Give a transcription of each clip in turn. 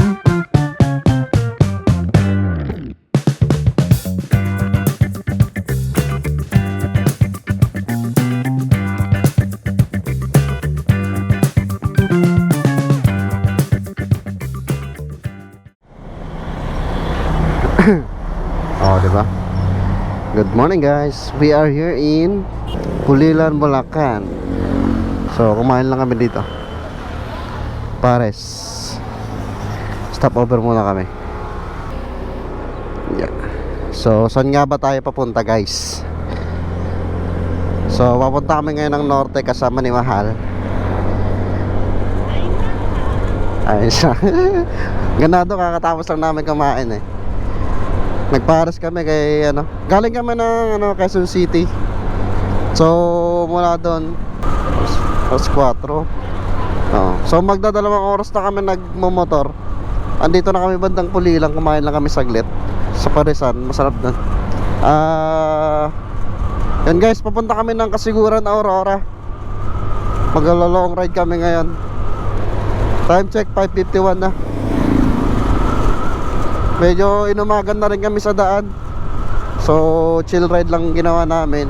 Oh, diba? Good morning guys. We are here in Pulilan, Bulacan. So, kumain lang kami dito. Pares. Stop over muna kami. Yeah. So, saan nga ba tayo papunta guys? So, papunta kami ngayon ng norte kasama ni Mahal. Ayun siya. Ganado, kakatapos lang namin kumain eh. Nagpares kami kay galing kami ng Quezon City. So mula doon alas 4. So magdadalawang oras na kami nagmomotor. Andito na kami bandang Pulilan, kumain lang kami saglit sa Paresan, masarap doon. Yan guys, papunta kami ng Kasiguran, Aurora. Maglo-long ride kami ngayon. Time check 5:51 na. Medyo inumagan na rin kami sa daan. So chill ride lang ginawa namin.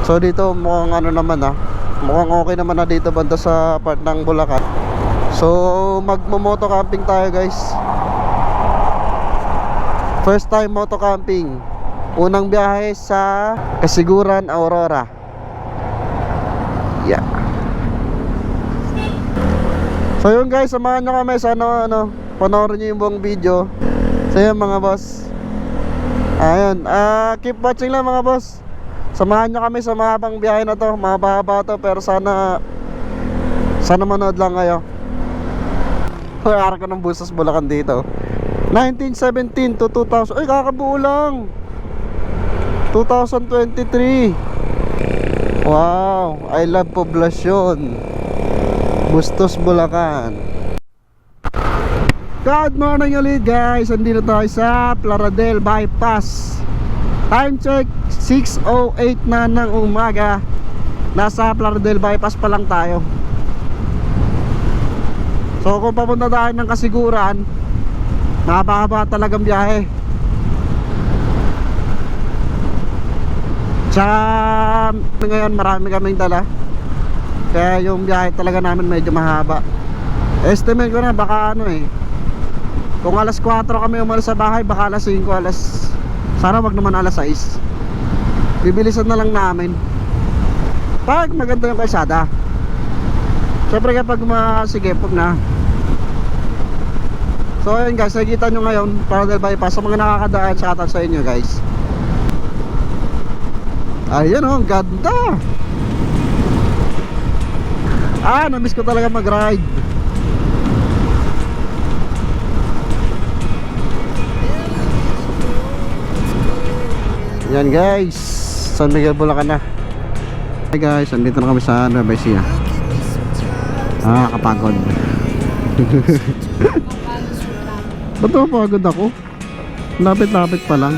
So dito mukhang mukhang okay naman na dito banda sa part ng Bulacan. So magmo-moto camping tayo guys. First time moto camping. Unang biyahe sa Kasiguran, Aurora. Yeah. So yun guys, samahan nyo kami sa panoorin nyo yung buong video. So yun mga boss. Ayun, keep watching lang mga boss. Samahan nyo kami sa mahabang biyahe na to. Mahaba to, pero sana manood lang kayo. Ara ko ng Bustos Bulacan dito. 1917 to 2000. Ay, kakabuo lang 2023. Wow, I love Poblacion, Bustos Bulacan. Good morning ulit guys. Andito tayo sa Plaradel Bypass. Time check 6:08 na ng umaga. Nasa Plaradel Bypass pa lang tayo. So kung papunta tayo ng Kasiguran, mahaba talagang biyahe. Tsaka ngayon marami kaming dala, kaya yung biyahe talaga namin medyo mahaba. Estimate ko na baka kung alas 4 kami umalis sa bahay, baka alas 5, sana wag naman alas 6. Bibilisan na lang namin pag maganda yung kalsada. Siyempre kapag masigipog na. So ayun guys, nakikita nyo ngayon Plaradel Bypass. Sa mga nakakadaan, shoutout sa inyo guys. Ayun ang ganda. Na-miss ko talaga mag-ride. Yan guys, San Miguel, Bulacan na. Hey guys, andito na kami sa Nueva Ecija. Kapagod. Ba't pagod ako? Lapit-lapit pa lang.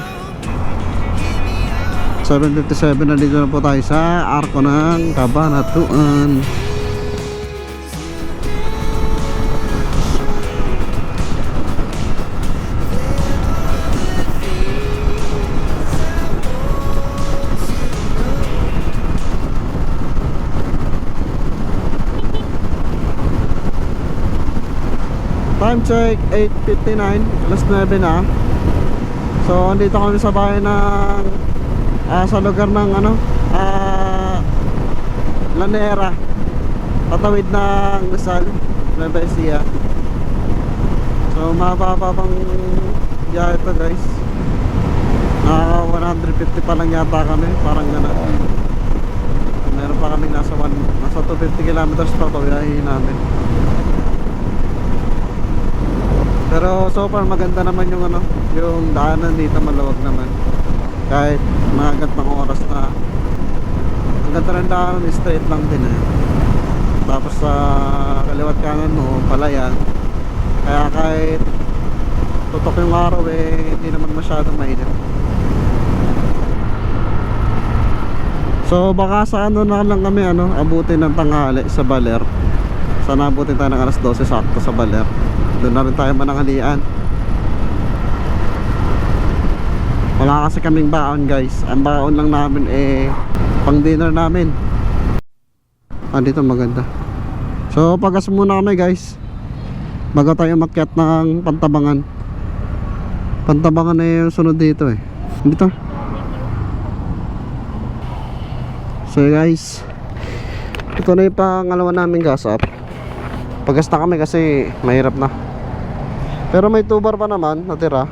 7:57 na dito na po tayo sa Arco ng Cabanatuan. Time check 8:59, alas 9 na. So andito kami sa bahay ng sa lugar ng Lanera, tatawid ng Rizal, Nueva Ecija. So mababa pang biyahe ito guys. 150 pa lang yata kami, parang gano'n. Meron pa kami nasa 250 kilometers pa pabiyahin namin. Pero so far maganda naman yung yung daanan dito, maluwag naman. Kahit mga gantang oras na, ang ganda ng daanan, straight lang din Tapos sa kaliwat kanan mo, palayan. Kaya kahit tutok yung araw hindi naman masyadong mainit. So baka sa na lang kami abutin ng tanghali sa Baler. Sana abutin tayo ng alas 12 sakto sa Baler. Doon na rin tayo mananghalian. Wala kasi kaming baon guys. Ang baon lang namin pang dinner namin. Dito maganda. So pagas muna kami guys, bago tayo makyat ng Pantabangan. Pantabangan na yung sunod dito dito. So guys, ito na yung pangalawa namin gas up. Pagas na kami kasi mahirap na. Pero may 2 bar pa naman natira.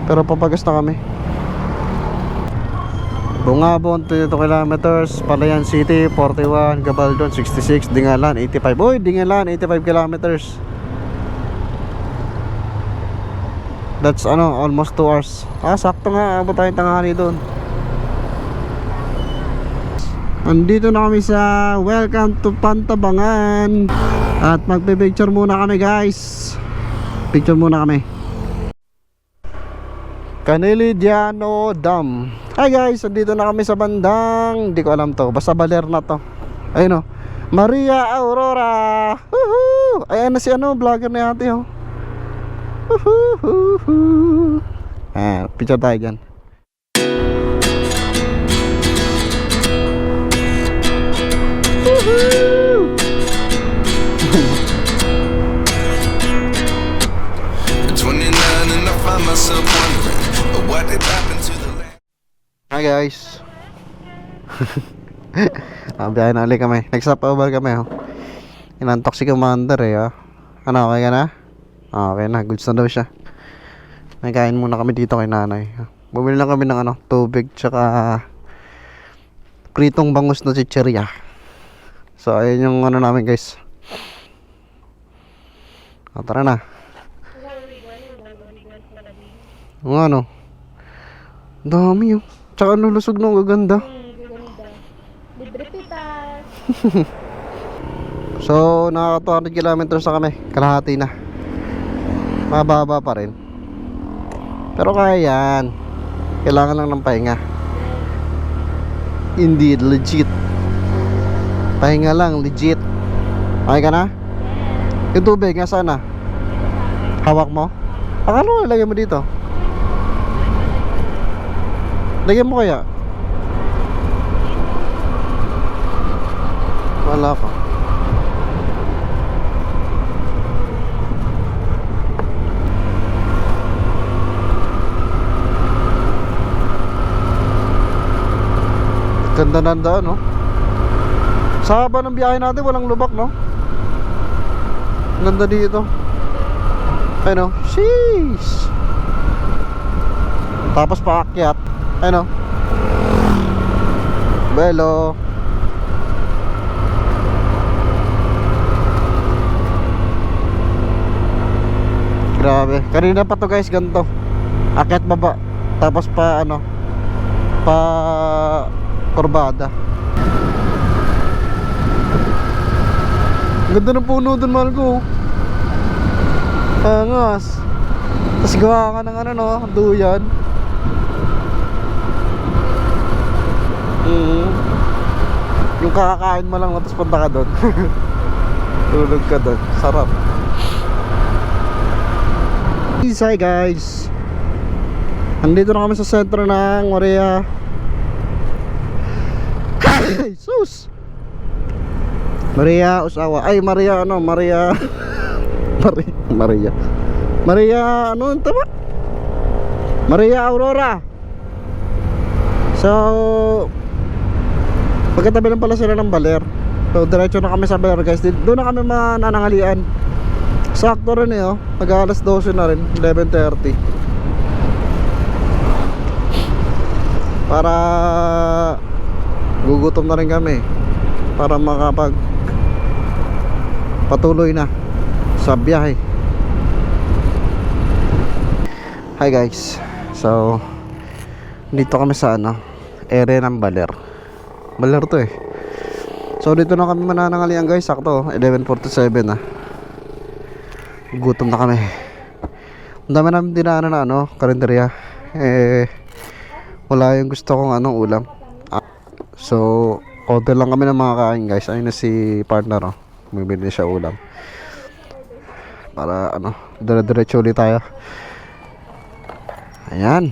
Pero papagas na kami. Bungabon 22 kilometers, Palayan City 41, Gabaldon 66, Dingalan 85. Uy, Dingalan 85 kilometers. That's almost 2 hours. Sakto nga, abot tayong tanghali doon. Andito na kami sa Welcome to Pantabangan. At magpe-picture muna kami guys. Picture muna kami. Canilidiano Dam. Hi guys, andito na kami sa bandang, hindi ko alam to, basta baler na to. Ayun Maria Aurora. Woohoo! Ayan na si vlogger na yate Woohoo! Picture tayo dyan. Woohoo! 29 and I find myself wondering what did happen to the land. Hi guys. Biyahe na ulit kami. Nag-stopover kami Inantok si Commander okay ka na? Okay na, goods na daw siya. Nagkain muna kami dito kay nanay. Bumili lang kami ng tubig tsaka pritong bangus na chicheria. So ayun yung namin guys. Tara na. Dami tsaka lusog na gaganda. Libre pitas. So nakaka 200 kilometers na kami. Kalahati na. Mababa pa rin. Pero kaya yan. Kailangan lang ng pahinga. Indeed, legit. Pahinga lang, legit. Okay ka na? Yung tubig, nasaan na? Hawak mo? Akala mo ilagay mo dito? Lagyan mo kaya? Wala ka. Ganda ng daan Sa haba ng biyahe natin walang lubak Ganda dito. Sheesh. Tapos paakyat Belo. Grabe. Kanina pa to guys, ganito. Akyat baba. Tapos pa kurbada. Ganda ng puno dun, mahal ko. Angas. Tapos gawa ka ng duyan. Yung kakakain mo lang tapos punta ka doon. Tulog ka doon. Sarap. Hi guys. Andito na kami sa sentro ng Maria. Jesus. Maria Usawa. Ay, Maria Maria tama? Maria Aurora. So pagkatabi lang pala sila ng baler. So diretso na kami sa baler guys. Doon na kami mananangalian. Sakto rin mag alas 12 na rin, 11:30. Para gugutom na rin kami, para makapag patuloy na sa biyahe. Hi guys. So dito kami sa area ng baler. Baler to So dito na kami mananangalian guys. Sakto 11:47 na. Gutom na kami. Ang dami namin dinaanan na karinderya. Wala yung gusto kong ulam. So order lang kami ng mga kain guys. Ayun na si partner Bumibili siya ulam. para ano, dire-diretso ulit tayo. Ayan,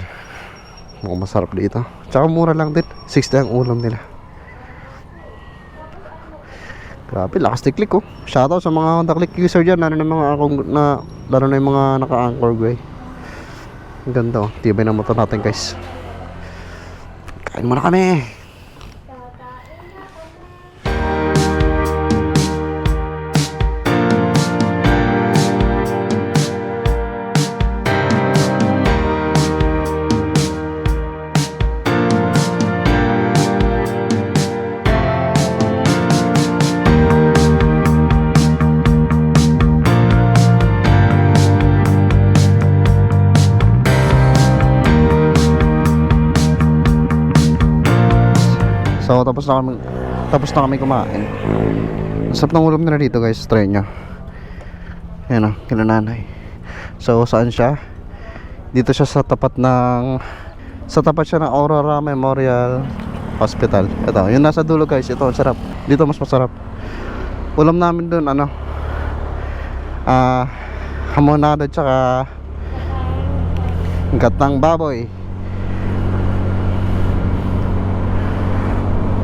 mukhang masarap dito, tsaka mura lang din, 60 ang ulam nila. Grabe, lakas ni Click oh. Shoutout sa mga Honda Click user dyan, lalo na yung mga naka-anchor way. Ang ganda oh, tibay ng motor natin guys. Kain muna kami. So tapos na kami kumain. Ang sarap ng ulam nila dito guys, try nyo. Yan o, kila nanay. So saan siya? Dito siya sa tapat siya ng Aurora Memorial Hospital. Ito, yun nasa dulo guys, ito ang sarap. Dito mas masarap. Ulam namin dun ano, hamonado tsaka gatang baboy.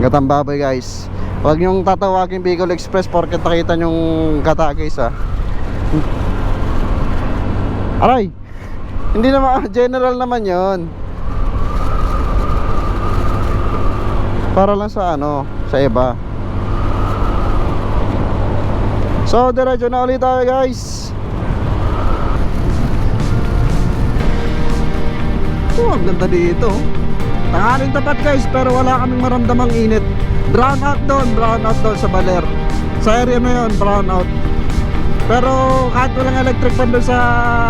Gatang baboy guys. Huwag nyong tatawagin Bicol Express porket nakita nyong gata guys ha. Aray, hindi naman general naman yon. Para lang sa ano, sa iba. So diretso na ulit tayo guys. Oh, ang ganda dito. Tangaling tapat guys, pero wala kaming maramdamang init. Brown out doon sa Baler. Sa area na yun, brown out. Pero kahit walang electric fan doon sa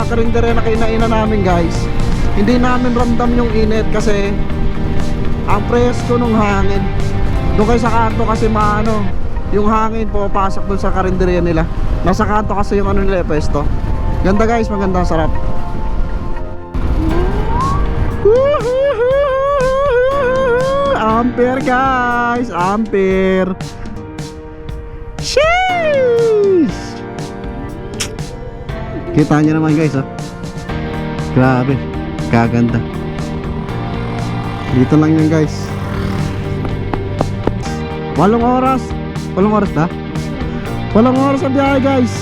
karindere na kinainan namin guys, hindi namin ramdam yung init kasi ang presko nung hangin. Doon kayo sa kanto kasi yung hangin pumapasok doon sa karindere nila. Nasa kanto kasi yung ano nila pwesto. Ganda guys, maganda, sarap. Ampere guys, ampere. Sheesh. Kita nyo naman guys oh. Grabe, kaganda. Dito lang yan guys. 8 oras. 8 oras ba? 8 oras ang biyahe guys.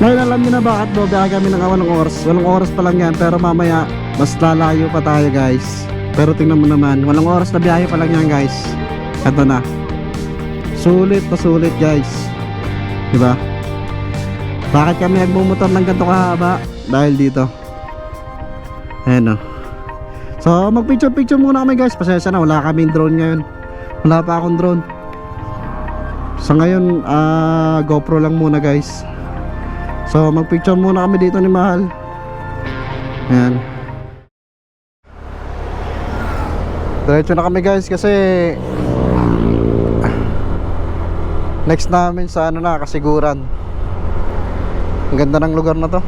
Ngayon alam nyo na bakit biyahe kami ng 8 oras. 8 oras pa lang yan, pero mamaya mas lalayo pa tayo guys. Pero tingnan mo naman, 8 oras na biyahe pa lang yan guys. Ito na. Sulit na sulit guys. Diba? Bakit kami nagmumotor ng ganito kahaba? Dahil dito. Ayan o. So mag picture muna kami guys. Pasensya na, wala kaming drone ngayon. Wala pa akong drone. So ngayon GoPro lang muna guys. So mag picture muna kami dito ni Mahal. Ayan. Diretso na kami guys kasi next namin sa ano na, Kasiguran. Ang ganda ng lugar na to.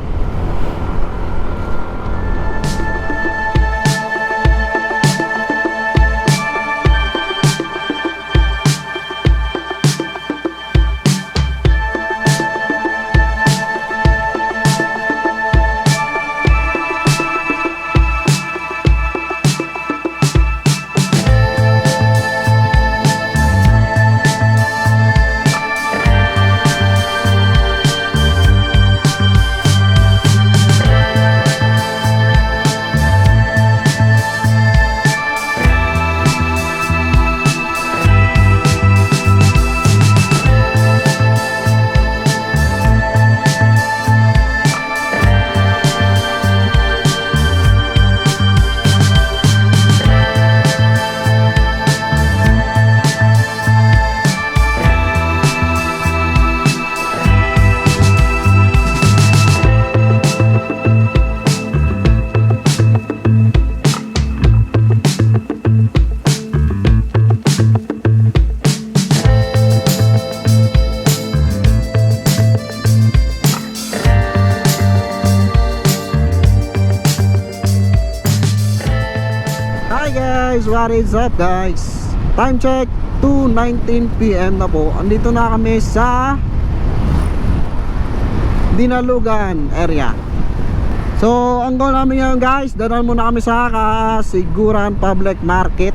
guys, what is up guys? Time check, 2:19 PM na po. Andito na kami sa Dinalugan area. So ang goal namin ngayon guys, dadaan muna kami sa Kasiguran Public Market.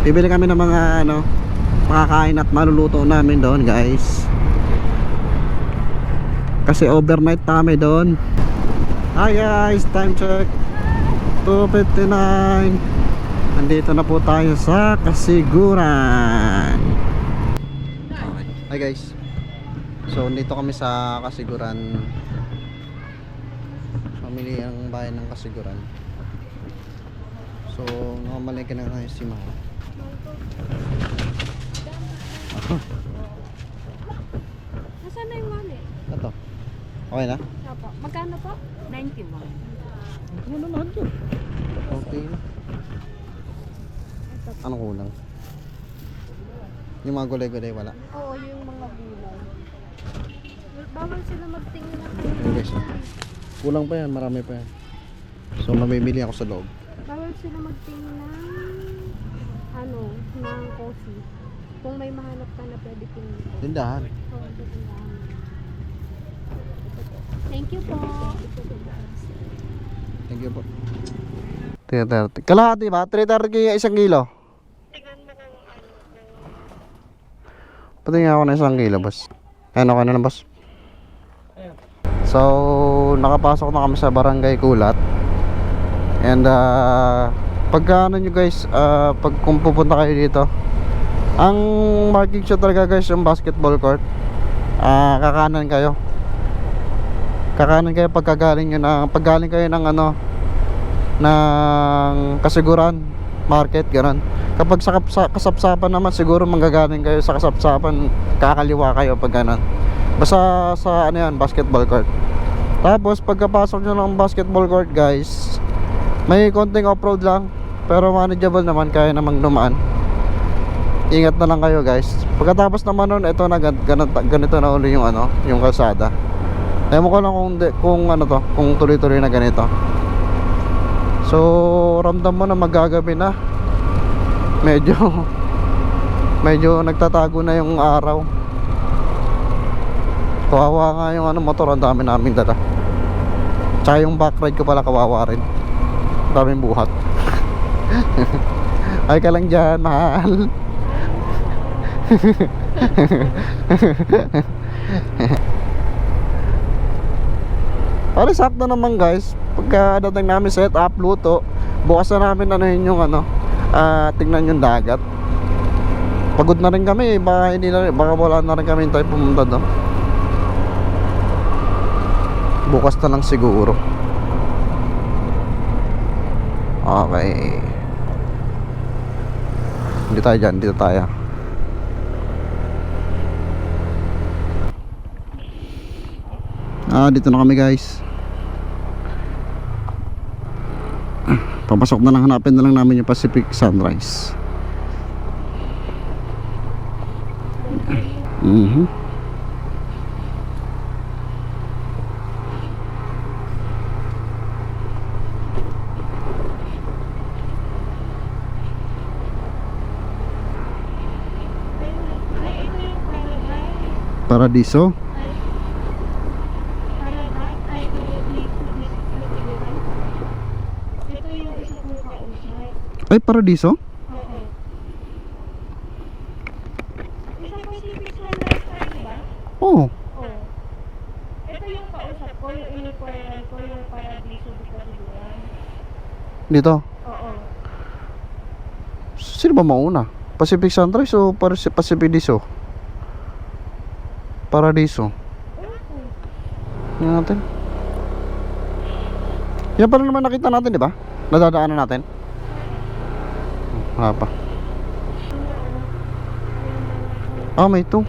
Bibili kami ng mga makakain at maluluto namin doon guys, kasi overnight kami doon. Hi guys, time check 2:59. Nandito na po tayo sa Kasiguran. Hi guys, so dito kami sa Kasiguran. Family ang bayan ng Kasiguran. So nakamalengke na ngayon si Mama. Nasaan na yung wallet? Ito, okay na? Opo. Magkano po? 91. Ano na lahat yun? Okay na. Anong kulang? Yung mga gulay-gulay wala? Oo, yung mga gulay. Bawal sila magtingin na Okay guys, kulang pa yan, marami pa yan. So mamimili ako sa loob. Bawal sila magtingin ng ng coffee. Kung may mahanap ka na pwede tingin. Tindahan. Oo, sa tindahan. Thank you po. Thank you po. 330. Kalahati ba? 330 kaya 1 kilo? Patingin ako ng 1 kilo, boss. Ano ka na, boss? So, nakapasok na kami sa Barangay Kulat. And pagka nyo guys, pag kung pupunta kayo dito, ang marking shot talaga guys yung basketball court. Kakanan kayo. Kakanan kayo pagkagaling nyo ng paggaling kayo ng ng Kasiguran Market, gano'n. Kapag sa kasapsapan naman, siguro manggagaling kayo sa kasapsapan, kakaliwa kayo pag gano'n. Basta sa basketball court. Tapos pagkapasok nyo ng basketball court guys, may konting off-road lang, pero manageable naman, kaya namang dumaan. Ingat na lang kayo guys. Pagkatapos naman nun, ito na ganito na uli yung yung kalsada. Ewan ko lang kung tuloy-tuloy na ganito. So ramdam mo na magagabi na. Medyo nagtatago na yung araw. Kawawa nga yung motor, ang dami namin dala. Tsaka yung back ride ko pala kawawa rin. Daming buhat. Ay ka lang dyan, mahal. Pare sakto naman guys. Pagka dating namin set up, luto, bukas na namin yung tingnan yung dagat. Pagod na rin kami, baka wala na rin kami tayo pumunta doon. Bukas na lang siguro. Okay. Hindi tayo dyan, dito tayo. Dito na kami guys. Papasok na lang, hanapin na lang namin yung Pacific Sunrise. Paradiso. Ay, Paradiso? Oo. Ito yung kausap ko, yung inquiry ko, yung Paradiso dito. Dito? Oo. Sino ba mauna? Pacific Sunrise o Pacific Diso? Paradiso. Yan natin. Yan pala naman nakita natin, di ba? Nadadaanan natin. Wala pa. May ito.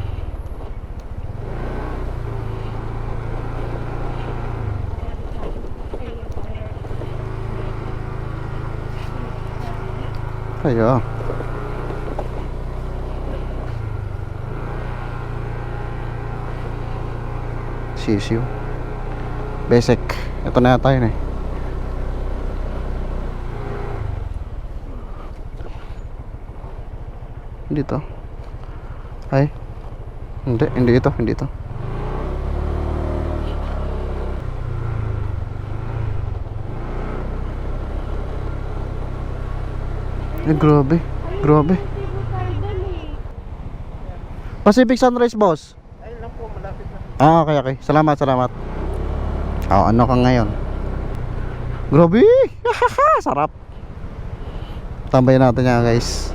Kaya sisiw Besek. Ito na yata yun eh. Dito. Ay. Hindi ito. Grabe. Grabe. Cebu tayo dun eh. Pacific Sunrise, boss. Ayun lang po, malapit na. Ah, okay, okay. Salamat, salamat. Oh, ano ka ngayon? Grabe! Sarap. Tambayan natin yan, guys.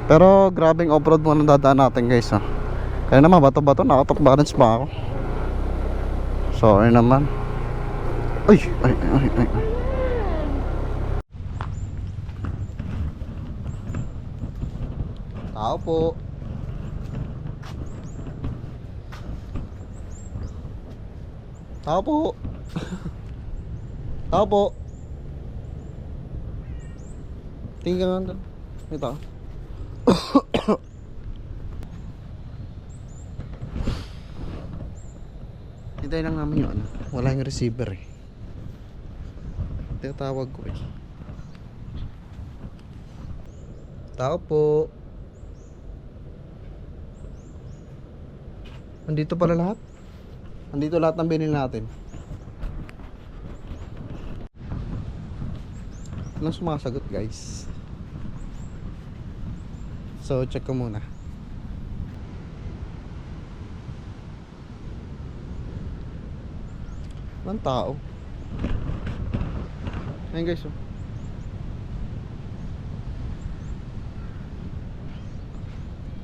Pero grabing off-road muna dadaan natin, guys. Kaya naman, bato-bato, nakatok balance pa ako. Sorry naman. Ay, ay, ay, ay. Tao po. Tao po. Tao po. Tingnan nga doon. Ito. Hintayin lang namin yung ano. Wala yung receiver eh. Tinatawag ko eh. Tao po. Andito pala lahat. Andito lahat ng binili natin. Walang sumasagot, guys. So check ko muna. Walang tao. Ayun, guys, oh.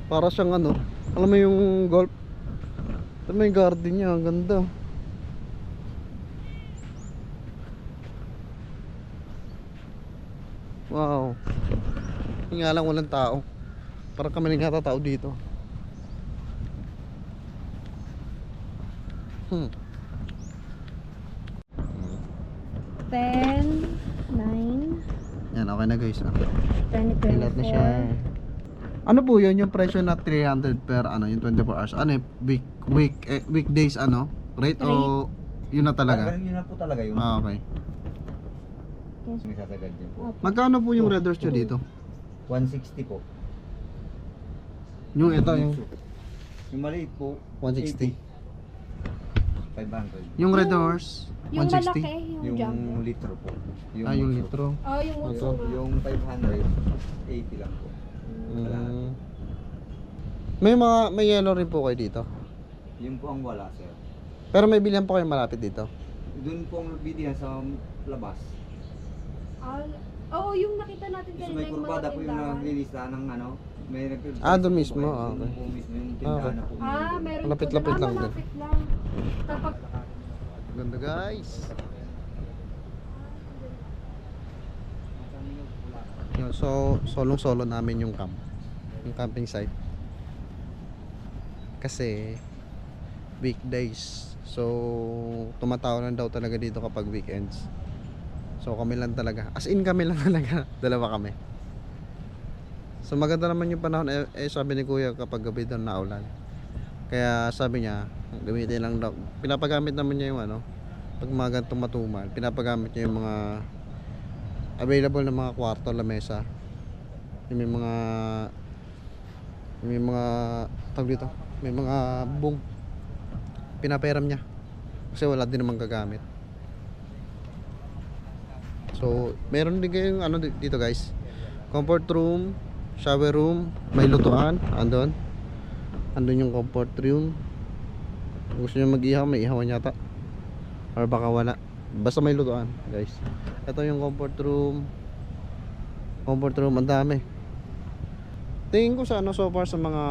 Para siyang ano, alam mo yung golf. Alam mo yung garden niya, ang ganda. Wow. Yung nga lang walang tao. Parang kami lang yata tao dito. 10, 9, Yan, okay na, guys. 20, Ilat na siya. Ano po yun yung presyo na 300 per ano, yung 24 hours? Ano yung weekdays ano? Rate o yun na talaga? Ganun yun na po talaga yun. Ah, okay. May sasagad din po. Magkano po yung red doors nyo dito? 160 po. Yung ito, yung Yung maliit po, 160. 500. Yung red doors, yung 160. malaki, yung Yung jumbo. litro po. Ah, yung litro. Oh, yung Ito. utso nga. Yung 500, 80 lang po. Mm. May yellow rin po kayo dito. Yun po ang wala, sir. Pero may bilihan po kayo malapit dito. Doon po ang bidihan sa labas. Oo, yung nakita natin Kasi kanina may yung mga kurbada po yung tindahan. naglilista ng ano. May Doon mismo, ah, okay. Doon po mismo yung tindahan na po. Meron Lapit-lapit lang din. malapit lang. Kapag Ganda, guys. Yun, so solong-solo namin yung camp. Yung camping site. Kasi weekdays. So tumatawa lang daw talaga dito kapag weekends. So kami lang talaga. As in kami lang talaga. Dalawa kami. So maganda naman yung panahon. Sabi ni Kuya kapag gabi daw naulan. Kaya sabi niya, gamitin lang daw. Pinapagamit naman niya yung ano, pag mga ganitong matumal, pinapagamit niya yung mga available na mga kwarto, lamesa. Yung may mga tawag dito, may mga bubong. Pinaperam niya. Kasi wala din naman gagamit. So, meron din kayong ano dito, guys. Comfort room, shower room, may lutuan, andun yung comfort room. Kung gusto nyo mag-ihaw, may ihawan yata. Or baka wala. Basta may lutuan, guys. Ito yung comfort room. Comfort room, ang dami. Tingin ko sa ano so far sa mga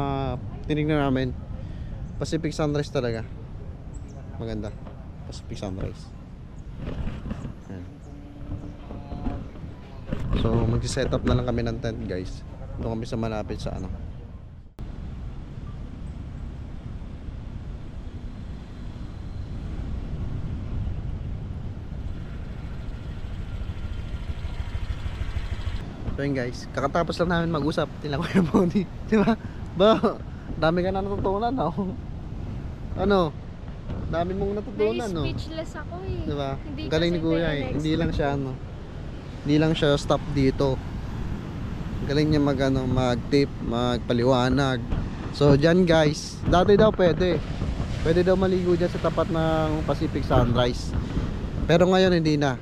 tinignan namin, Pacific Sunrise talaga. Maganda. Pacific Sunrise. Ayan. So mag-set up na lang kami ng tent, guys. Doon kami sa malapit sa ano. So yun, guys, kakatapos lang namin mag-usap nila Kuya Bonnie, di ba? Ba, dami ka na natutunan, no? Ano? Dami mong natutunan, no? speechless ako eh. Di ba? Hindi Galing ni kasi Kuya eh. Hindi lang siya ano. Hindi lang siya stop dito. Galing niya mag-tip, magpaliwanag. So diyan, guys, dati daw pwede. Pwede daw maligo diyan sa tapat ng Pacific Sunrise. Pero ngayon hindi na.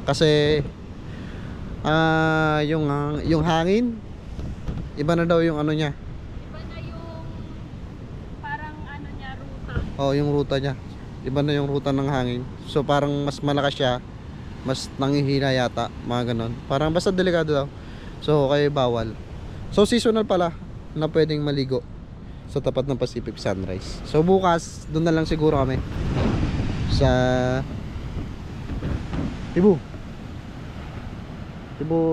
Kasi yung hangin iba na daw yung ano niya. Iba na yung parang ano niya, ruta. Oh, yung ruta niya. Iba na yung ruta ng hangin. So parang mas malakas siya, mas nanghihina yata, mga ganon. Parang basta delikado daw. So kaya bawal. So seasonal pala na pwedeng maligo sa tapat ng Pacific Sunrise. So bukas doon na lang siguro kami sa Tibu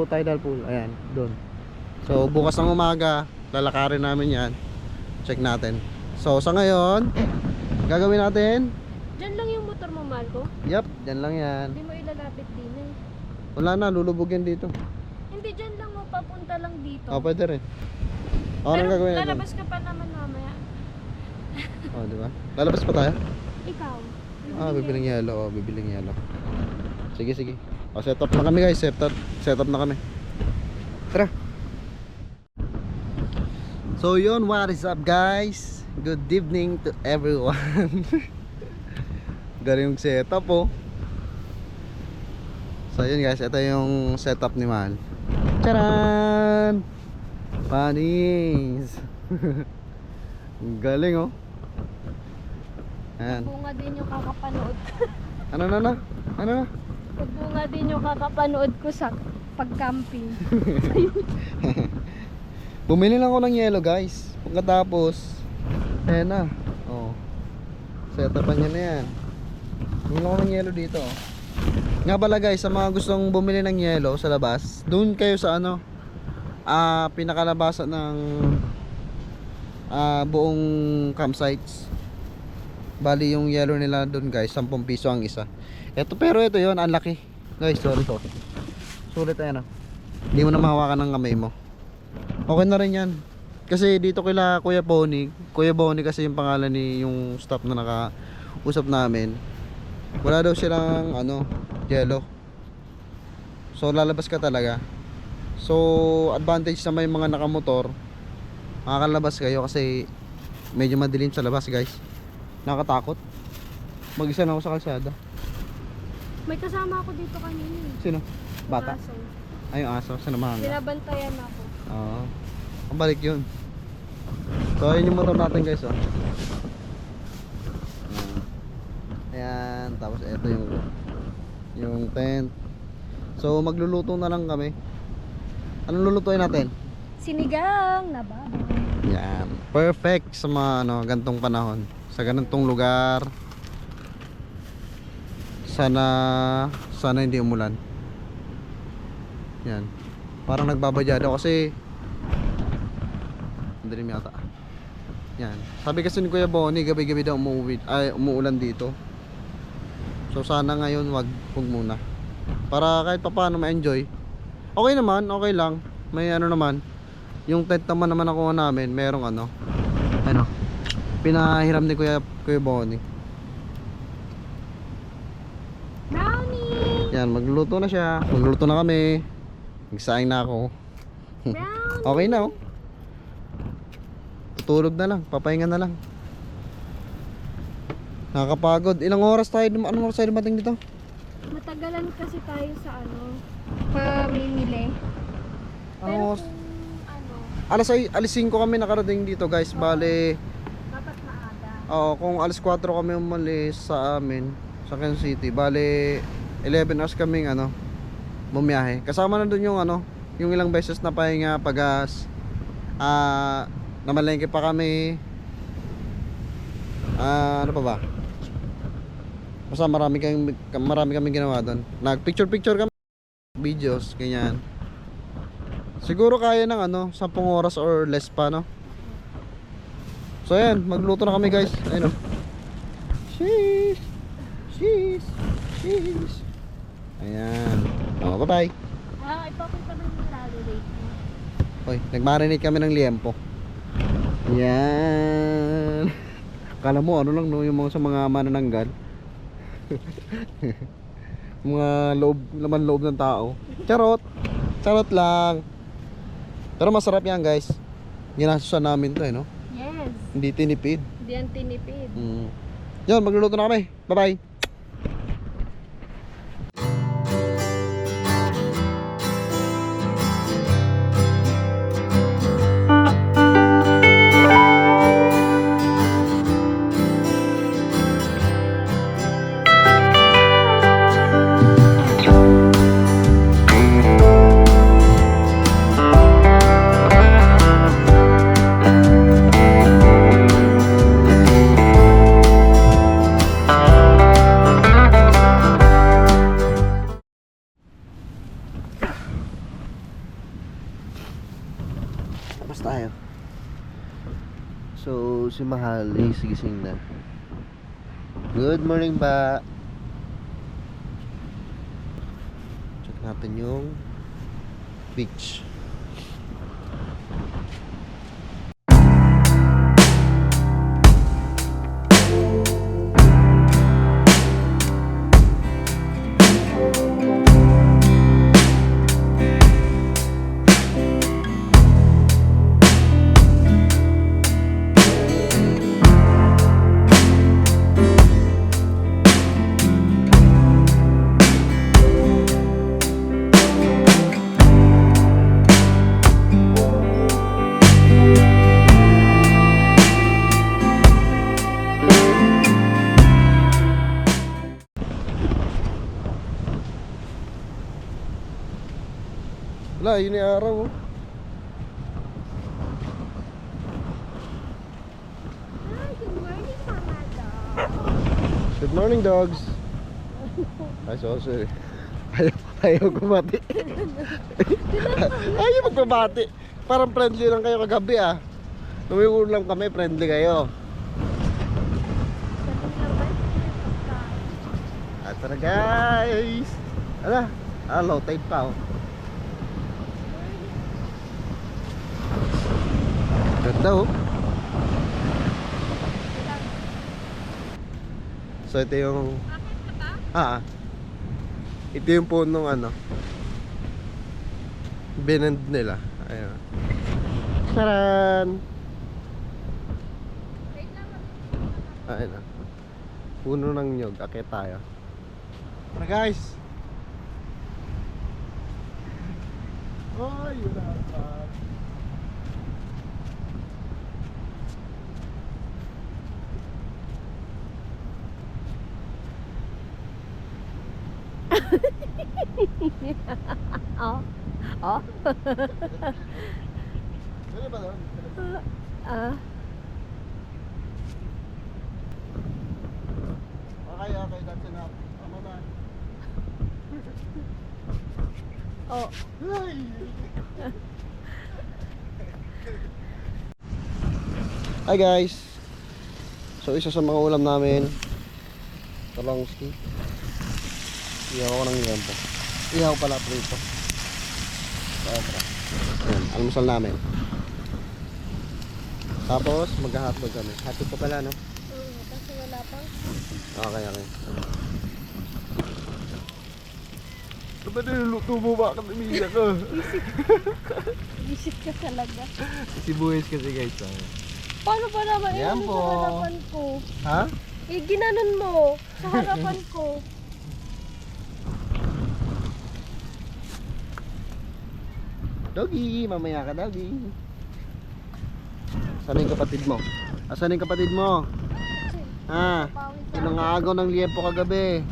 Tidal Pool. Ayan, doon. So bukas ng umaga lalakarin namin yan. Check natin. So sa ngayon gagawin natin. Diyan lang yung motor mo, Marco? Yep, dyan lang yan. Hindi mo ilalapit din eh. Wala na, lulubog yan dito. Hindi, dyan lang mo, papunta lang dito. Oh, pwede rin. Ano Pero gagawin natin? lalabas ka pa naman mamaya. Oh, di ba? Lalabas pa tayo? Ikaw. Bibiling yelo. Oh, bibiling yelo. Sige, sige. Oh, set up na kami guys. Set up na kami. Tara. So yun, what is up guys? Good evening to everyone. Galing yung setup oh. So yun guys, ito yung setup ni Mahal. Charan! Panis! Galing oh. Ayan. Bunga din yung kakapanood. Ano na? Ano na? Bunga din yung kakapanood ko sa pag-camping. Bumili lang ako ng yelo guys. Pagkatapos ayan na. Oh. Setupan niya na yan. Bumili ako ng yelo dito oh. Nga pala guys, sa mga gustong bumili ng yelo sa labas, doon kayo sa ano, pinakalabasan ng buong campsites. Bali yung yelo nila doon guys, 10 piso ang isa. Pero ito yon, ang laki guys. Sorry to. Sulit ayan oh. Hindi mo na mahawakan ng kamay mo. Okay na rin yan. Kasi dito kila Kuya Bonnie kasi yung pangalan ni yung staff na nakausap namin. Wala daw silang ano, yelo. So lalabas ka talaga. So advantage sa may mga nakamotor, makakalabas kayo kasi medyo madilim sa labas guys. Nakatakot. Mag-isa na ako sa kalsada. May kasama ako dito kanina. Sino? Bata? Aso. Ay yung aso, sinamahan ka. Binabantayan ako. Oo. Ang balik yun. So ayun yung motor natin guys oh. Ayan, tapos ito yung tent. So magluluto na lang kami. Anong lulutuin natin? Sinigang na baboy. Yan, perfect sa mga ano, gantong panahon. Sa ganitong lugar. Sana hindi umulan. Yan. Parang nagbabadyado kasi dilim yata. Yan. Sabi kasi ni Kuya Bonnie, gabi-gabi daw umuulan dito. So sana ngayon wag muna. Para kahit papaano ma-enjoy. Okay naman, okay lang. May ano naman. Yung tent naman nakuha namin, merong ano. Pinahiram ni Kuya Bonnie. Brownie! Yan, magluluto na siya. Magluluto na kami. Nagsaing na ako. Brownie! Okay na oh. Tutulog na lang, papahinga na lang. Nakakapagod. Anong oras tayo dumating dito? Matagalan kasi tayo sa ano, pamimili. Anong oras? Ano, Alas 5 kami nakarating dito guys. Bale, dapat maaga. kung alas 4 kami umalis sa amin, sa Quezon City, bale 11 hours kaming ano, bumiyahe. Kasama na dun yung ano, yung ilang beses na pahinga, pagas, namalengke pa kami. Ano pa ba? Basta marami kami ginawa doon. Nag-picture kami, videos, ganyan. Siguro kaya ng ano, 10 oras or less pa, no? So ayan, magluto na kami guys. Ayun o. Sheesh. Ayan. Bye-bye. Ipapunta ba yung lalo late mo? Hoy, nagmarinate kami ng liempo. Yan. Akala mo ano lang no, yung mga sa mga manananggal. Mga laman loob ng tao. Charot lang. Pero masarap yan guys. Ginasusan namin to no. Yes. Hindi tinipid. Hindi yan tinipid. Yan, magluluto na kami. Bye bye. si Mahal ay sigising na. Good morning ba? Check natin yung beach. Wala, yun yung araw oh. Hi, good morning, Mama Dog. Good morning, dogs. Ay, sorry. Ayaw kumati. Ayaw magbabati. Parang friendly lang kayo kagabi ah. Nung lang kami, friendly kayo. At tara guys. Ala, low tide pa oh. Ganda oh. So ito yung ito yung punong ano binend nila. Ayun. Taran. Ayun na. Puno ng nyog. Akit tayo. Tara guys. Oh, yun na. Oh. Oh. Dali ba doon? Okay, that's enough. Tama na. Oh. Ay! Hi guys. So isa sa mga ulam namin, talongski. Ihaw ko ng yempo. Ihaw pala prito. Sobra. Ayan, almusal namin. Tapos magha-hotdog kami. Hotdog pa pala no? Kasi wala pang. Okay. Ano ba niluluto mo ba? Umiiyak ka. Visit ka talaga. Sibuyas kasi guys. Paano ba naman Yan yun po. sa harapan ko? Ha? Eh, ginanon mo sa harapan ko. Doggy, mamaya ka doggy. Saan yung kapatid mo? Asan yung kapatid mo? Ha? Pinangagaw ng liyepo kagabi.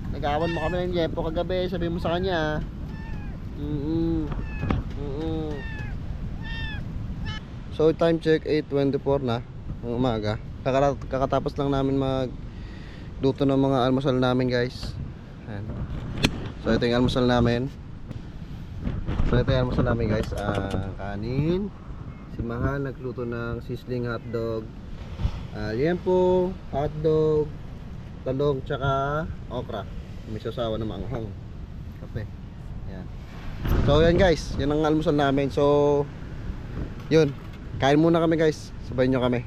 Nag-awan mo kami ng liyepo kagabi. Sabi mo sa kanya. So time check 8:24 na ng umaga. Kakatapos lang namin magluto ng mga almusal namin guys. Ayan. So ito yung almusal namin. Guys, kanin. Si Mahal nagluto ng sizzling hotdog, liempo, hotdog, talong, tsaka okra. May sasawa na maanghang. Kape. Yan. So yan guys, yan ang almusal namin. So yun, kain muna kami guys. Sabayin nyo kami.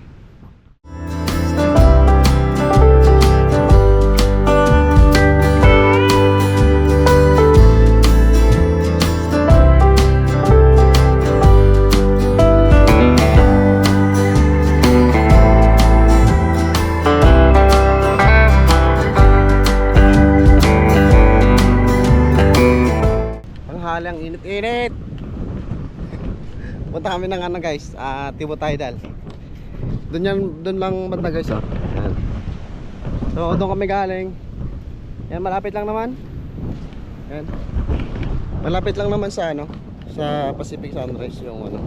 Ang init-init. Punta kami ng ano guys, Tibo Tidal. Doon lang banda guys oh. Ayan. So doon kami galing. Yan, malapit lang naman. Yan. Malapit lang naman sa ano, sa Pacific Sunrise yung ano,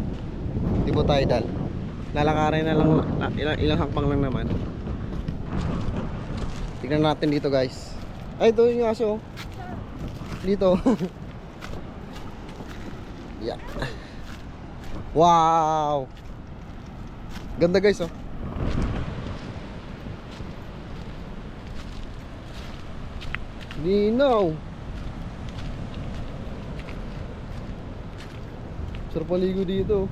Tibo Tidal. Lalakarin na lang, ilang hakbang lang naman. Tignan natin dito guys. Ay, ito yung aso. Dito. Yeah. Wow. Ganda guys oh. Linaw. Sarap maligo dito.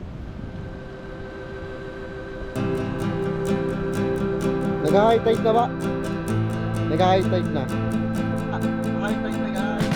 Nag-high tide na ba? Nag-high tide na. High tide na guys.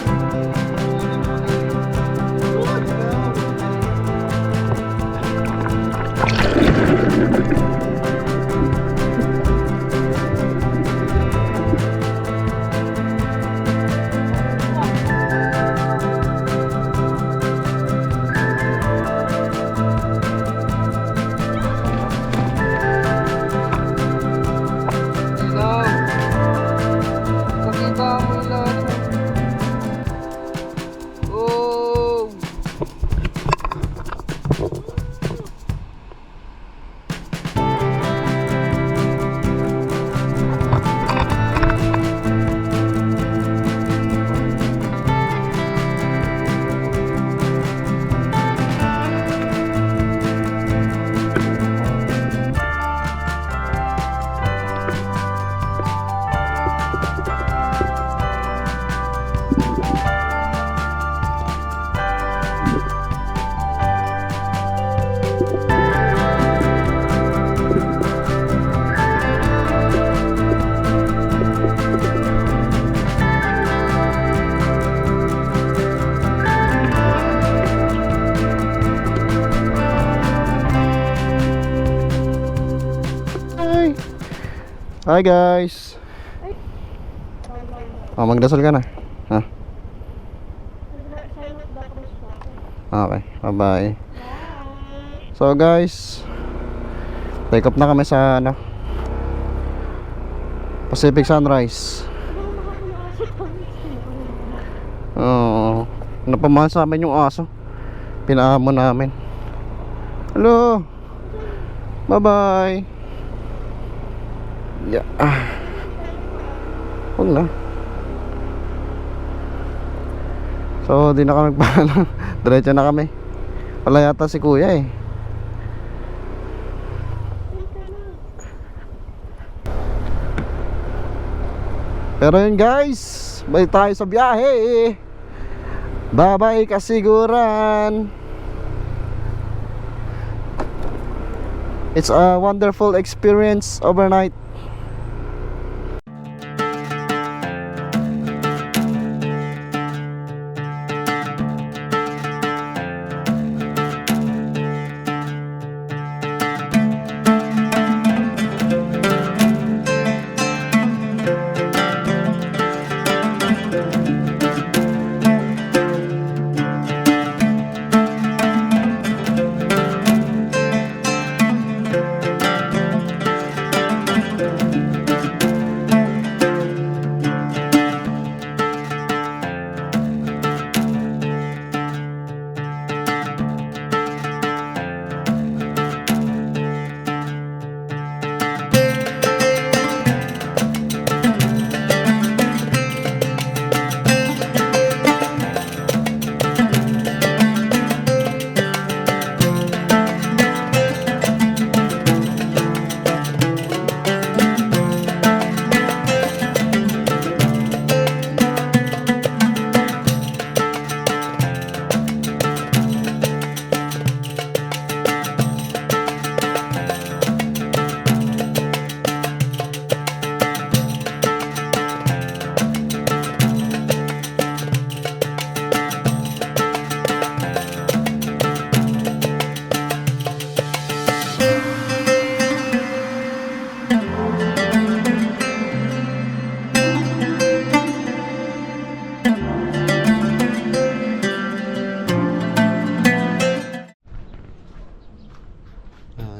Hi guys. Magdasal ka na. Ha? Okay, bye-bye. So guys, take up na kami sa ano, Pacific Sunrise. Oo, napamahal sa amin yung aso. Pinaamo namin. Hello. Bye-bye. Yeah. Huwag na. So di na kami magpaalam. Diretso na kami. Wala yata si kuya eh. Pero yun guys, balik tayo sa biyahe. Bye bye kasiguran. It's a wonderful experience overnight.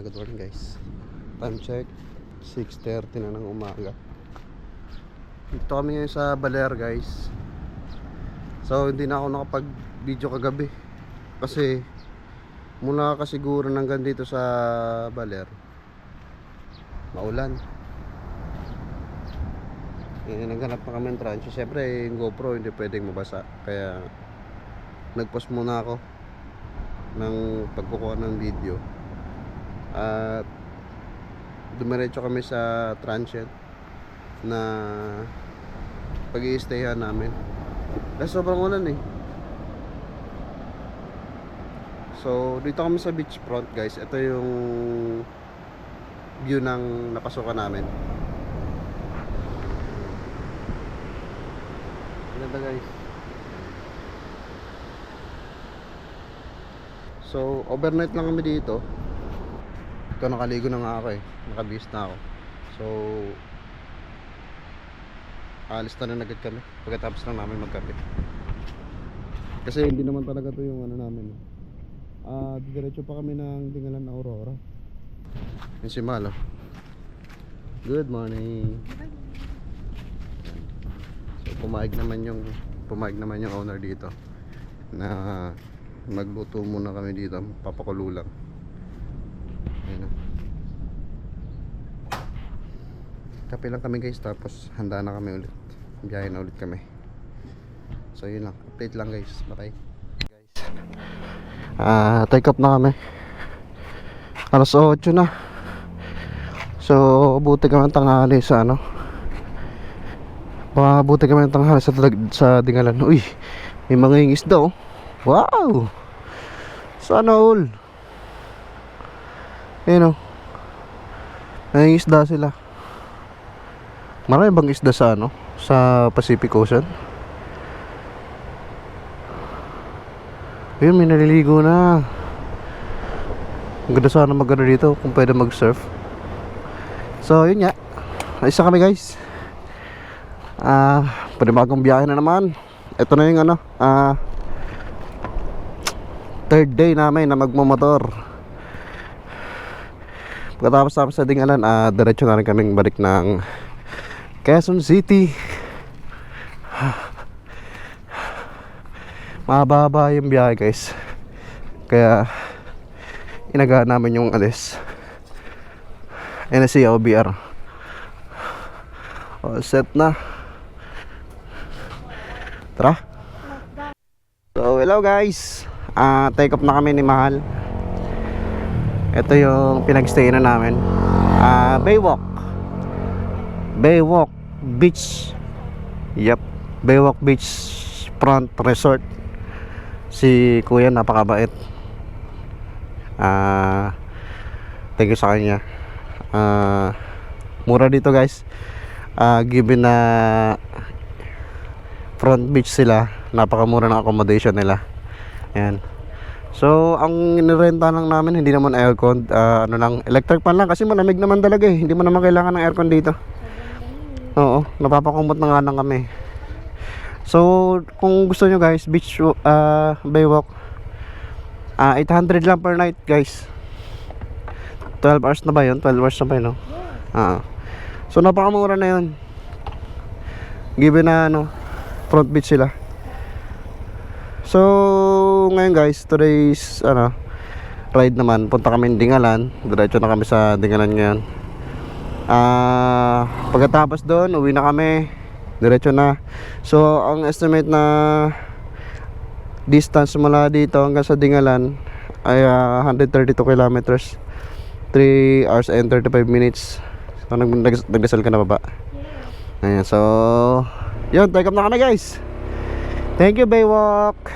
Good morning guys. Time check 6:30 na ng umaga. Dito kami ngayon sa Baler guys. So hindi na ako nakapag video kagabi kasi mula kasiguran hanggang dito sa Baler maulan. Naghanap pa kami ng transyo. Siyempre yung GoPro hindi pwedeng mabasa, kaya nagpost muna ako ng pagkukuha ng video. At dumiretso kami sa transient na pag-i-stayan namin. Kasi sobrang ulan eh. So dito kami sa beachfront guys. Ito yung view ng napasukan namin. Ganda guys. So overnight lang kami dito. Ito nakaligo na nga ako eh. Nakabihis na ako. So alis na agad kami pagkatapos lang namin magkape. Kasi hindi naman talaga to yung ano namin. Diretso pa kami ng Dingalan na Aurora. Yun si Malo. Good morning. So pumayag naman yung owner dito na magluto muna kami dito, papakulo lang. Ayun na. Kape lang kami guys, tapos handa na kami ulit. Biyahe na ulit kami. So yun lang, update lang guys. Bye guys. Take up na kami. Alas 8 na. So buti kami tanghali sa ano. Buti kami tanghali sa Dingalan. Uy, may mga isda oh. Wow! Sana all. Ayun oh. May isda sila. Marami bang isda sa ano? Sa Pacific Ocean? Ayun, may naliligo na. Ang ganda sana mag-ano dito kung pwede mag-surf. So, yun nga. Isa kami guys. Pwede bagong biyahe na naman. Ito na yung ano. Third day namin na magmamotor. Pagkatapos namin sa Dingalan, diretso na rin kaming balik ng Quezon City. Mahaba yung biyahe guys. Kaya inagaan namin yung alis. NSC OBR. All set na. Tara. So hello guys. Take off na kami ni Mahal. Ito yung pinagstay na namin. Baywalk Beach. Yep, Baywalk Beach Front Resort. Si kuya napakabait. Thank you sa kanya. Mura dito guys. Given na front beach sila, napakamura ng accommodation nila. Ayan. So ang inirenta lang namin, hindi naman aircon, ano lang, electric fan lang kasi malamig naman talaga eh. Hindi mo naman kailangan ng aircon dito. Oo, napapakumot na nga lang kami. So kung gusto nyo guys, beach Baywalk, 800 lang per night guys. 12 hours na ba yun? 12 hours na ba yun, no? So napakamura na yun. Given na ano, front beach sila. So ngayon guys, today's ano, ride naman. Punta kami ng Dingalan. Diretso na kami sa Dingalan ngayon. Pagkatapos doon, uwi na kami. Diretso na. So ang estimate na distance mula dito hanggang sa Dingalan ay 132 kilometers, 3 hours and 35 minutes. So nagdasal ka na baba. Ayan, so yun, take up na kami guys. Thank you Baywalk.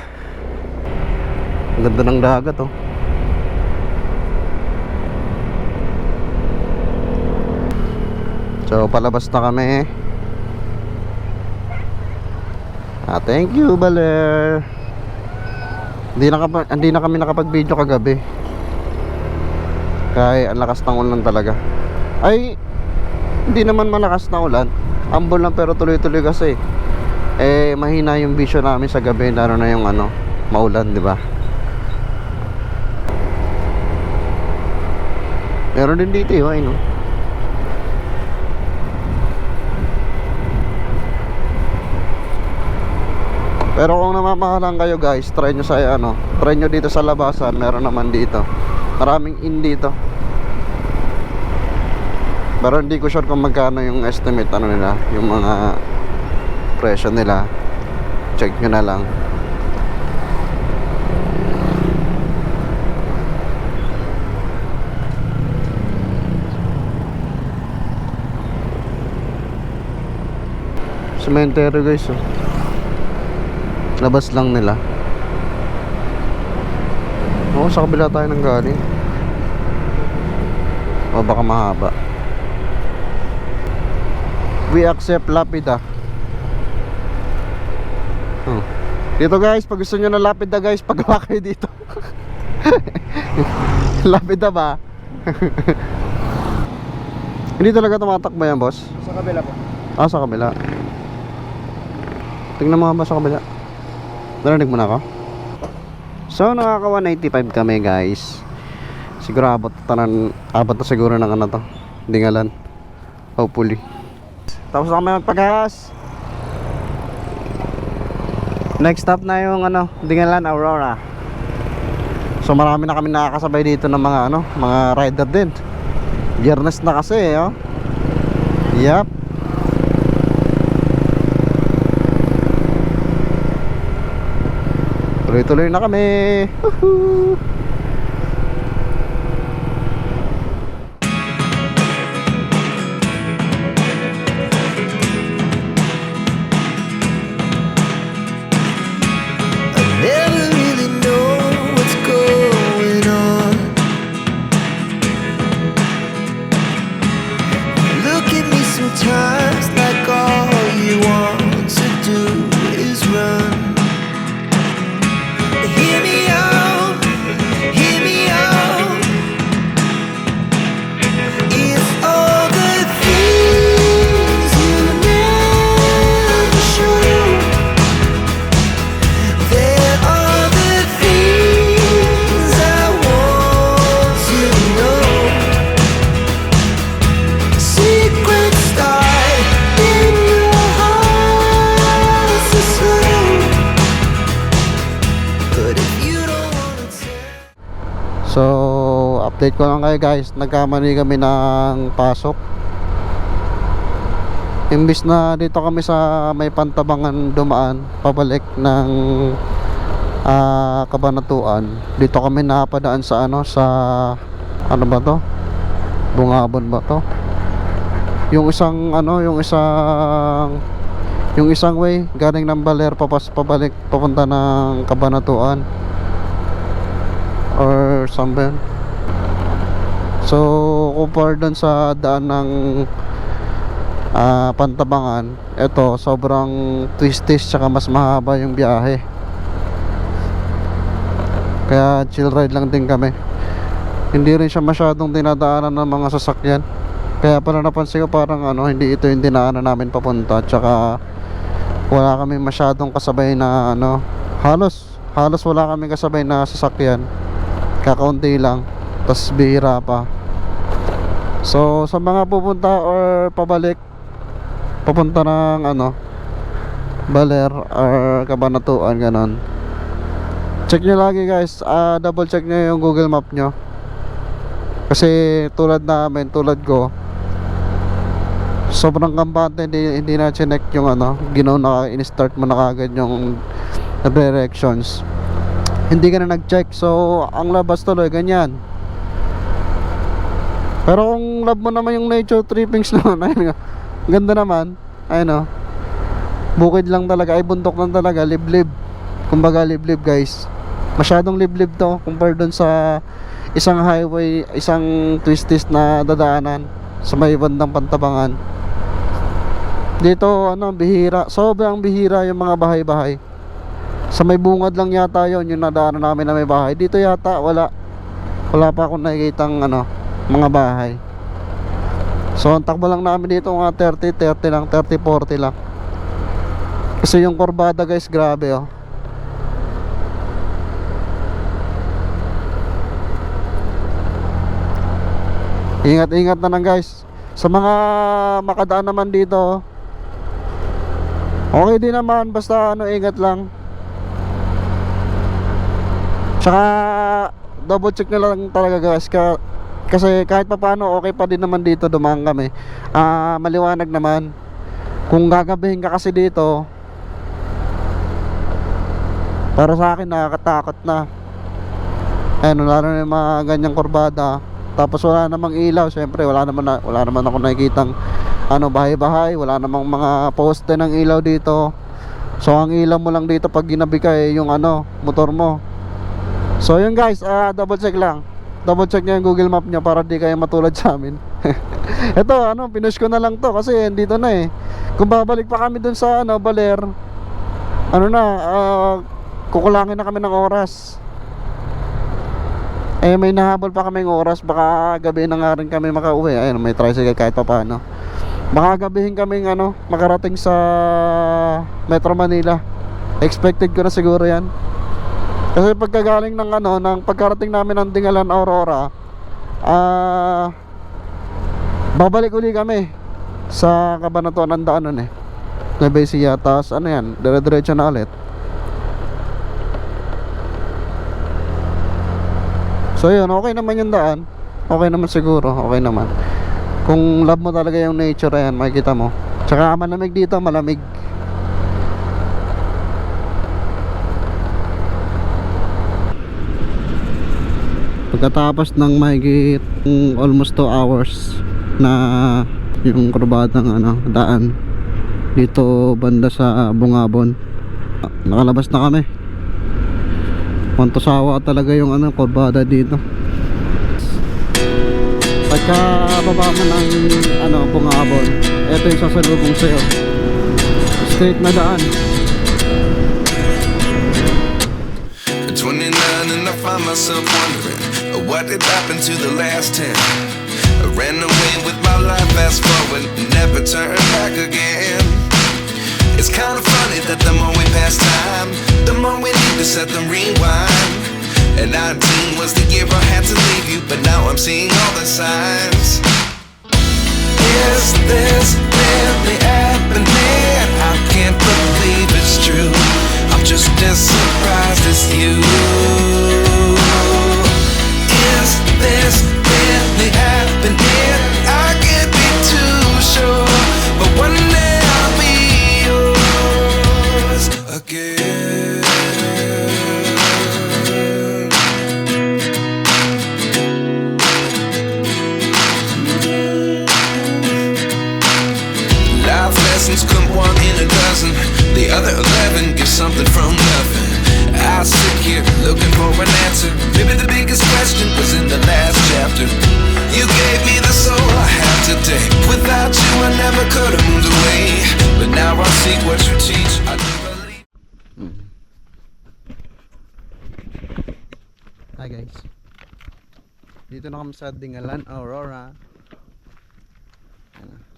Ang ganda ng dagat oh. So palabas na kami. Thank you Baler. Hindi na kami nakapag-video kagabi. Kaya ang lakas ng ulan talaga. Ay, hindi naman malakas na ulan. Ambon lang pero tuloy-tuloy kasi. Mahina yung vision namin sa gabi, lalo na yung ano, maulan, di ba? Meron din dito yun, ayun. Pero kung namamahalan kayo guys, try nyo sa ano, try nyo dito sa labasan, meron naman dito. Maraming in dito. Pero hindi ko sure kung magkano yung estimate ano nila, yung mga presyo nila. Check nyo na lang. Cemetery guys, oh. Labas lang nila. Oo, sa kabila tayo nang galing. O baka mahaba. We accept lapida. Oh. Dito guys, pag gusto nyo na lapida guys, pagawa kayo dito. Lapida ba? Hindi talaga tumatakbo yan, boss? Sa kabila po. Ah, sa kabila. Tingnan mo nga ba sa kabila? Narinig mo na ako? So, nakaka 195 kami guys. Siguro abot na siguro ng ano to, Dingalan. Hopefully. Tapos na kami magpagas. Next stop na yung ano, Dingalan, Aurora. So marami na kami nakakasabay dito ng mga ano, mga rider din. Biyernes na kasi, oh. Yup. Tuloy-tuloy na kami. Woohoo! Never really know what's going on. Look at me sometimes like all you want to do is run. Hear me out, hear me out. It's all the things you never show. There are the things I want to know. Secrets start in your heart so slow. But if you don't wanna tell. So, update ko lang kayo guys. Nagkamali kami ng pasok. Imbis na dito kami sa may Pantabangan dumaan, pabalik ng Kabanatuan. Dito kami napadaan sa ano, sa ano ba to? Bungabon ba to? Yung isang ano, yung isang way galing ng Baler pabalik papunta ng Kabanatuan or somewhere. So compare dun sa daan ng Pantabangan, ito sobrang twisties tsaka mas mahaba yung biyahe. Kaya chill ride lang din kami. Hindi rin siya masyadong dinadaanan ng mga sasakyan. Kaya pala napansin ko parang ano, hindi ito yung dinaanan namin papunta. Tsaka wala kami masyadong kasabay na ano, halos wala kami kasabay na sasakyan. Kakaunti lang, tas bihira pa. So sa mga pupunta or papunta ng ano, Baler or Kabanatuan, ganon, check nyo lagi guys, double check nyo yung Google Map nyo. Kasi tulad ko, sobrang kampante, hindi na chinek yung ano, in-start mo na kagad yung directions. Hindi ka na nag-check, so ang labas tuloy ganyan. Pero kung love mo naman yung nature trippings naman, ayun nga, ganda naman, ayun o, bukid lang talaga, ay bundok lang talaga, liblib. Kumbaga liblib guys, masyadong liblib to compare dun sa isang highway, isang twisties na dadaanan sa may bandang Pantabangan. Dito ano, bihira, sobrang bihira yung mga bahay-bahay. Sa may bungad lang yata yon yung nadaanan namin na may bahay. Dito yata wala pa akong nakikitang ano, mga bahay. So ang takbo lang namin dito mga 30 lang, 30-40 lang. Kasi yung kurbada guys, grabe oh. Ingat-ingat na lang guys. Sa mga makadaan naman dito, okay din naman, basta ano, ingat lang. Tsaka double check na lang talaga guys, kasi kahit pa paano okay pa din naman dito, dumaan kami. Maliwanag naman. Kung gagabihin ka kasi dito, para sa akin nakakatakot na. Ayun, lalo na yung mga ganyang kurbada. Tapos wala namang ilaw, syempre wala naman ako nakikitang bahay-bahay, wala namang mga poste ng ilaw dito. So ang ilaw mo lang dito pag ginabi ka yung motor mo. So yun guys, double check lang. Double check nyo yung Google Map nyo para di kayo matulad sa amin. Ito, pinush ko na lang to kasi dito na eh. Kung babalik pa kami dun sa Baler, kukulangin na kami ng oras. Eh may nahabol pa kaming oras, baka gabi na nga rin kami makauwi. Ayun, may tricycle kahit pa paano. Baka gabihin kaming makarating sa Metro Manila. Expected ko na siguro yan. Kasi pagkagaling ng pagkarating namin ng Dingalan Aurora, babalik uli kami sa Cabanatuan ng daanan Nueva Ecija. Tapos dire-diretso na ulit. So yun, okay naman yung daan. Okay naman siguro, okay naman. Kung love mo talaga yung nature, makikita mo. Tsaka malamig dito, malamig. Pagkatapos ng mahigit almost 2 hours na yung kurbadang daan dito banda sa Bungabon, nakalabas na kami. Mantusawa talaga yung kurbada dito. Pagka baba mo ng Bungabon, ito yung sasalubong sa'yo. Straight na daan. 29 and I find myself wondering what did happen to the last 10. I ran away with my life, fast forward, never turn back again. It's kind of funny that the more we pass time, the more we need to set them rewind. And 19 was the year I had to leave you, but now I'm seeing all the signs. Is this really happening? I can't believe it's true. I'm just as surprised as you. Is this really happening? I can't be too sure, but one day I'll be yours again. Life lessons come one in a dozen. The other 11 give something from nothing. I sit here looking for an answer. Maybe the biggest question was in the last chapter. You gave me the soul I have today. Without you I never could have moved away. But now I see what you teach. I do believe. Hi guys, dito na kami sa Dingalan Aurora.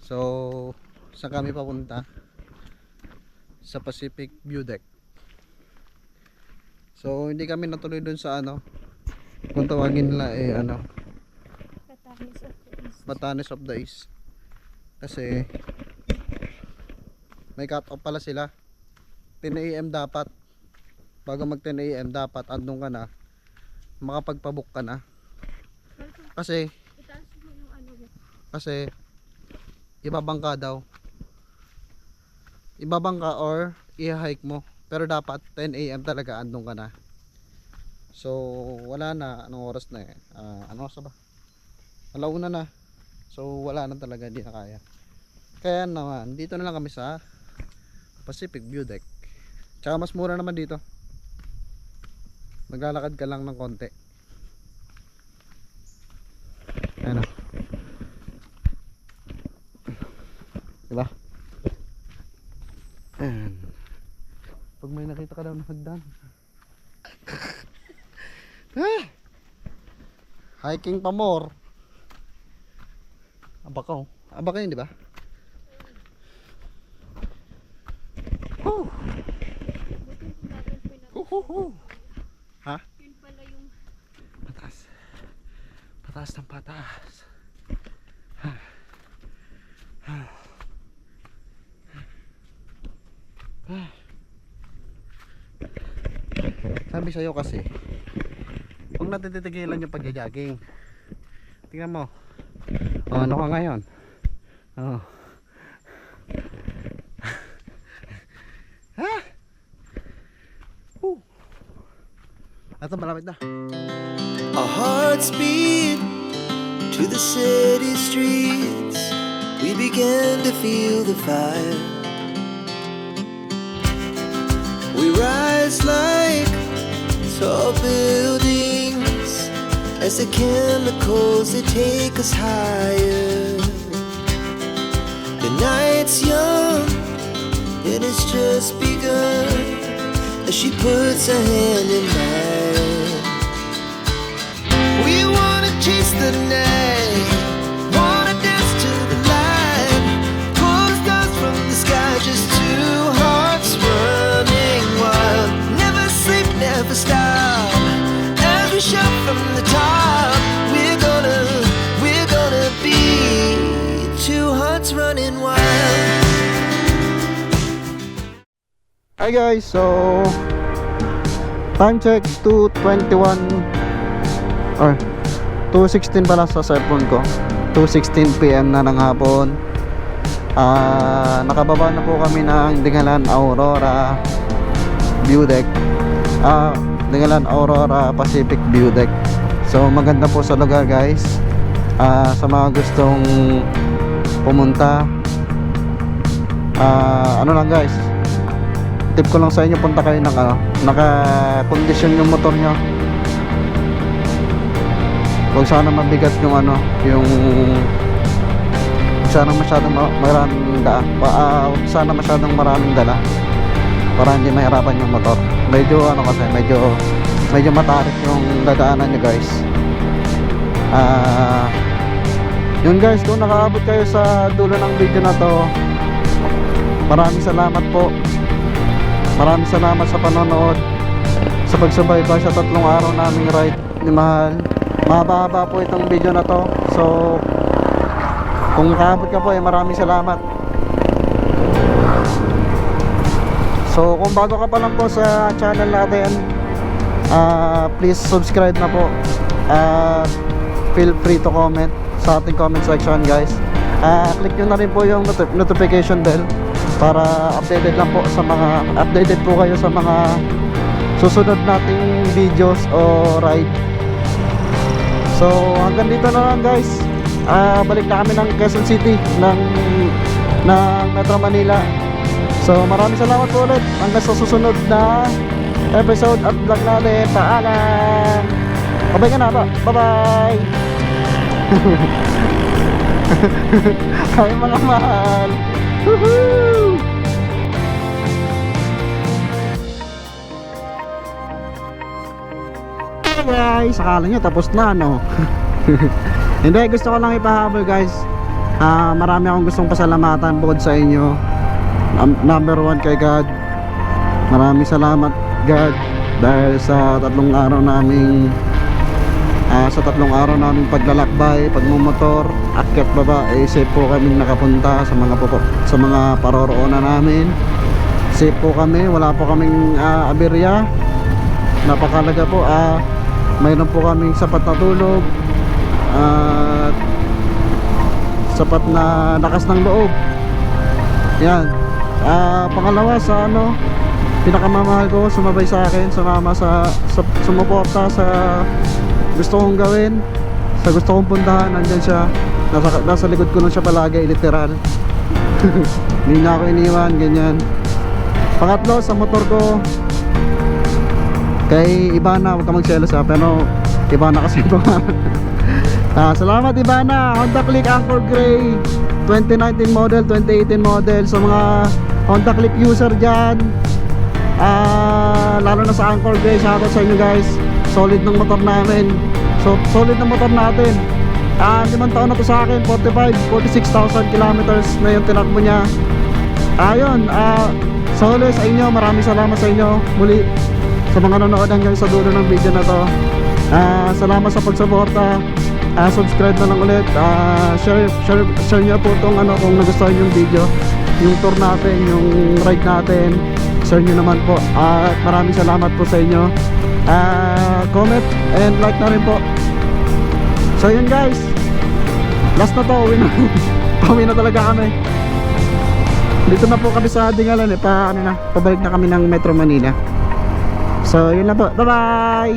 So saan kami papunta? Sa Pacific View Deck. So hindi kami natuloy dun sa kung tawagin nila Batanes of the East. Kasi may cut off pala sila. 10 AM dapat. Bago mag 10 AM dapat andun ka na, makapagpabook ka na. Kasi ibabangka daw. Ibabangka or i-hike mo. Pero dapat 10 AM talaga andun ka na. So wala na, anong oras na ano oras ba? Alauna na. So wala na talaga, hindi na kaya. Kaya naman dito na lang kami sa Pacific View Deck. Tsaka mas mura naman dito. Maglalakad ka lang ng konti. Ayan o. Diba? Ayan. Pag may nakita ka daw na hagdan. Hiking pa more. Abakaw. Abakaw yun, di ba? Ha? Yun pala yung Pataas. Pataas ng pataas. Sabi sa'yo kasi, huwag natin titigilan yung pagja-jogging. Tingnan mo. O, ano ka ngayon? Oh. Ha? Ito, malapit na. Our hearts beat to the city streets. we began to feel the fire. We rise like tall buildings as the chemicals they take us higher. The night's young and it's just begun as she puts her hand in mine. We wanna chase the night, wanna dance to the light, pull the stars from the sky, just two hearts running wild. Never sleep, never stop, as we shout from the top. We're gonna be two hearts running wild. Hi guys, so time check 2:21 or 2:16 pala sa cellphone ko. 2:16 PM na ng hapon. Nakababa na po kami ng Dingalan Aurora View Deck. Dingalan Aurora Pacific View Deck. So maganda po sa lugar guys. Sa mga gustong pumunta, ano lang guys, tip ko lang sa inyo, punta kayo ng naka-condition yung motor nyo. Huwag sana mabigat yung yung huwag sana masyadong maraming huwag sana masyadong maraming dala para hindi mahirapan yung motor. Medyo kasi medyo matarik yung dadaanan nyo guys. Yun guys, kung nakaabot kayo sa dulo ng video na to, maraming salamat po. Maraming salamat sa panonood, sa pagsubaybay sa 3 araw naming ride ni Mahal. Mahaba-haba po itong video na to. So kung nakaabot ka po maraming salamat. So kung bago ka pa lang po sa channel natin, please subscribe na po. Feel free to comment sa ating comment section guys. Click nyo na rin po yung notification bell para updated po kayo sa mga susunod nating videos o ride. So hanggang dito na lang guys. Balik na kami ng Quezon City ng Metro Manila. So maraming salamat po ulit hanggang sa susunod na episode at vlog natin. Paalam. Babay ka na ba? Bye bye. Hi mga mahal. Woohoo! Hey guys, akala nyo tapos na Hindi, gusto ko lang ipahabol guys. Marami akong gustong pasalamatan bukod sa inyo. Number 1 kay God. Maraming salamat God dahil sa 3 araw naming paglalakbay, pagmumotor, akyat baba, safe po kaming nakapunta sa mga paroroonan namin. Safe po kami, wala po kaming aberya. Napakalaga po. Mayroon po kaming sapat na tulog at sapat na lakas ng loob. Yan. Pangalawa sa pinakamamahal ko, sumabay sa akin, sumama sa sumuporta sa gusto kong gawin, sa gusto kong puntahan. Nandyan siya, nasa likod ko lang siya palagi, literal. Hindi na ako iniwan, ganyan. Pangatlo, sa motor ko, kay Ibana, huwag ka magselos pero Ibana kasi ito. Salamat Ibana. Honda Click Anchor Gray 2019 model, 2018 model. So mga Honda Click user dyan, lalo na sa Anchor Gray, shoutout sa inyo guys. Solid ng motor namin. So solid ng motor natin. 5 taon na to sa akin. 46,000 kilometers na yung tinakbo niya. Ayun, solid sa inyo. Maraming salamat sa inyo muli sa mga nanonood hanggang sa dulo ng video na to. Salamat sa pagsuporta. Subscribe na lang ulit. Share nyo po itong kung nagustuhan yung video, yung tour natin, yung ride natin. Share nyo naman po. At maraming salamat po sa inyo. Comment and like na rin po. So yun guys, last na to, uwi na. Pauwi na talaga kami. Dito na po kami sa Dingalan pabalik na kami ng Metro Manila. So yun na po, bye bye.